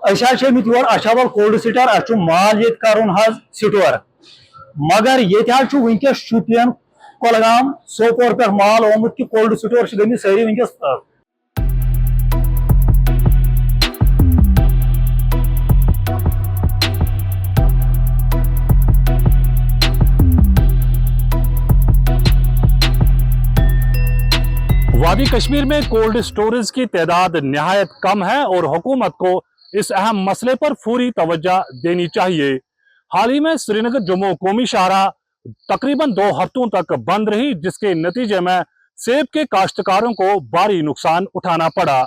Your अछावल cold store अस माल ये कर store मगर ये वनकस शुपियन कोलगाम सोपोर पे माल आमुत कि कोल्ड स्टोर गई सारी वनकस वादी कश्मीर में कोल्ड स्टोरेज की तादाद नहायत कम है और हुकूमत को इस अहम मसले पर फौरी तवज्जो देनी चाहिए। हाल ही में श्रीनगर जम्मू कौमी शाहरा तकरीबन 2 हफ्तों तक बंद रही, जिसके नतीजे में सेब के काश्तकारों को भारी नुकसान उठाना पड़ा।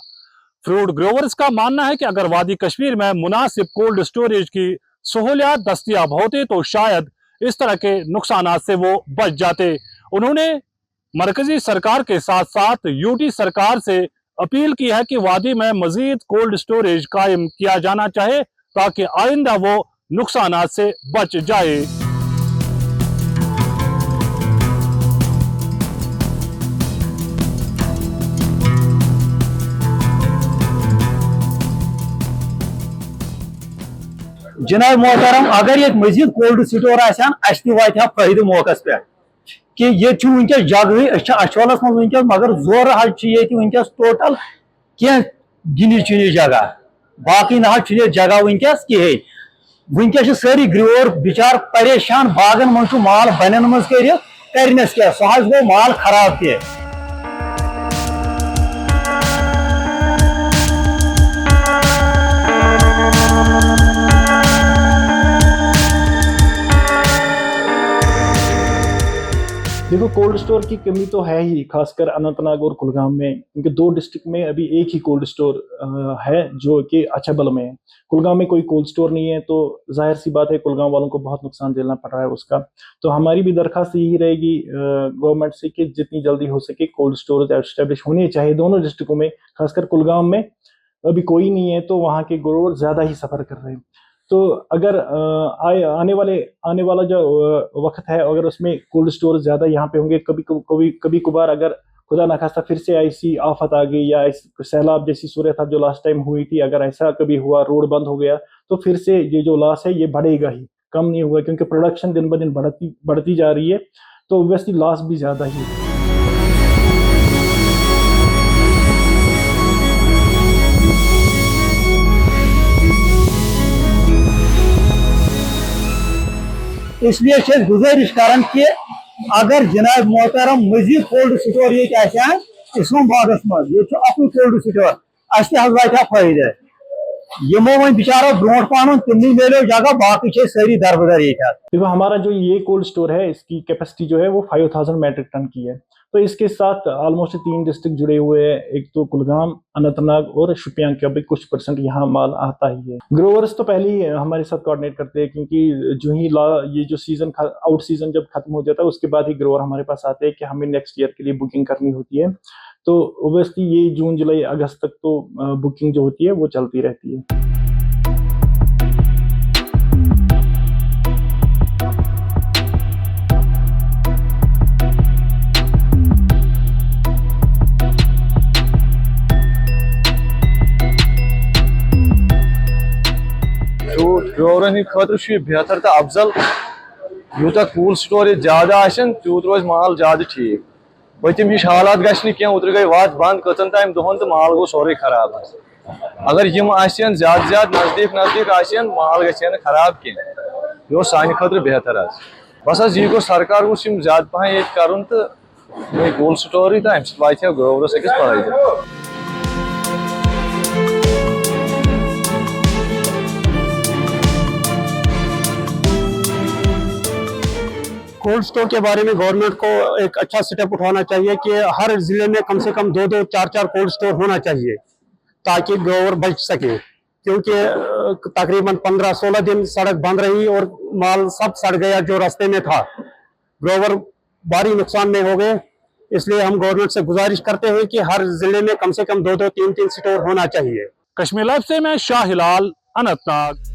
फ्रूट ग्रोवर्स का मानना है कि अगर वादी कश्मीर में मुनासिब कोल्ड स्टोरेज की सहूलियात दस्तयाब होते तो शायद इस तरह के नुकसान से वो बच जाते। उन्होंने मरकजी सरकार के साथ साथ यूटी सरकार से अपील की है कि वादी में मजीद कोल्ड स्टोरेज कायम किया जाना चाहिए ताकि आइंदा वो नुकसानात से बच जाए। जनाब मोहतरम अगर ये मजीद कोल्ड स्टोर आसान वात फायदे मौकस पे कि ये वनकस जगह अछवलस मज वनकस मगर जोर वनकस टोटल क्या गिनी चुनी जगह बाकी ना जगह वनकस कहें वनकस सारी ग्रोवर बिचार परेशान बागन मज माल बनन मज करनस क्या सह गो माल खराब ते देखो कोल्ड स्टोर की कमी तो है ही, खासकर अनंतनाग और कुलगाम में, क्योंकि 2 डिस्ट्रिक्ट में अभी एक ही कोल्ड स्टोर है जो कि अछबल में है। कुलगाम में कोई कोल्ड स्टोर नहीं है, तो जाहिर सी बात है कुलगाम वालों को बहुत नुकसान झेलना पड़ रहा है उसका। तो हमारी भी दरख्वास्त यही रहेगी गवर्नमेंट से कि जितनी जल्दी हो सके कोल्ड स्टोरेज एस्टेब्लिश होने चाहिए दोनों डिस्ट्रिक्टों में। खासकर कुलगाम में अभी कोई नहीं है, तो वहाँ के ग्रोवर ज़्यादा ही सफ़र कर रहे हैं। तो अगर आने वाला जो वक्त है, अगर उसमें कोल्ड स्टोर ज़्यादा यहाँ पे होंगे, कभी कभार अगर खुदा ना खास्ता फिर से ऐसी आफत आ गई या सैलाब जैसी सूरत जो लास्ट टाइम हुई थी, अगर ऐसा कभी हुआ, रोड बंद हो गया, तो फिर से ये जो लॉस है ये बढ़ेगा ही, कम नहीं होगा, क्योंकि प्रोडक्शन दिन ब दिन बढ़ती जा रही है, तो ऑब्वियसली लॉस भी ज़्यादा ही है। इसलिए गुजारिश कर कि अगर जनाब मोहतरम मजीद कोल्ड स्टोर ये इस्लामाबाद मज ये कोल्ड स्टोर अस वात फायदे यमो वो बिचारो ब्रो पान तमनी मिलो जगह बाकी सारी दरबदर ये। देखो हमारा जो ये कोल्ड स्टोर है इसकी कैपेसिटी जो है वो 5000 मेट्रिक टन की है, तो इसके साथ ऑलमोस्ट 3 डिस्ट्रिक्ट जुड़े हुए हैं, एक तो कुलगाम, अनंतनाग और शुपियां का भी कुछ परसेंट यहाँ माल आता ही है। ग्रोवर्स तो पहले ही हमारे साथ कोऑर्डिनेट करते हैं, क्योंकि जो ही ये जो सीजन आउट सीजन जब खत्म हो जाता है उसके बाद ही ग्रोवर हमारे पास आते हैं कि हमें नेक्स्ट ईयर के लिए बुकिंग करनी होती है। तो ओबियसली ये जून जुलाई अगस्त तक तो बुकिंग जो होती है वो चलती रहती है। ग्रोवरन खतर बेहतर तो अफजल यूत कोल्ड स्टोरेज ज्यादा तूत रोज माल ज्यादा ठीक। पतम हिश हालात गह उतर गई वात बंद कचन ताम दोहन तो माल गो सोरे खराब। अगर यम ज्यादा नजदीक माल गह खराब कह यह सान खतर बेहतर बस यह सरकार गोस ज्यादा पह ये कर तो कोल्ड स्टोर तो अम वात ग्रोवरस अकिस फायदे। कोल्ड स्टोर के बारे में गवर्नमेंट को एक अच्छा स्टेप उठाना चाहिए कि हर जिले में कम से कम 2-2, 4-4 कोल्ड स्टोर होना चाहिए ताकि ग्रोवर बच सके, क्योंकि तकरीबन 15-16 दिन सड़क बंद रही और माल सब सड़ गया जो रास्ते में था, ग्रोवर भारी नुकसान में हो गए। इसलिए हम गवर्नमेंट से गुजारिश करते हैं कि हर जिले में कम से कम 2-2, 3-3 स्टोर होना चाहिए। कश्मीर लाइव से मैं शाह हिलाल, अनंतनाग।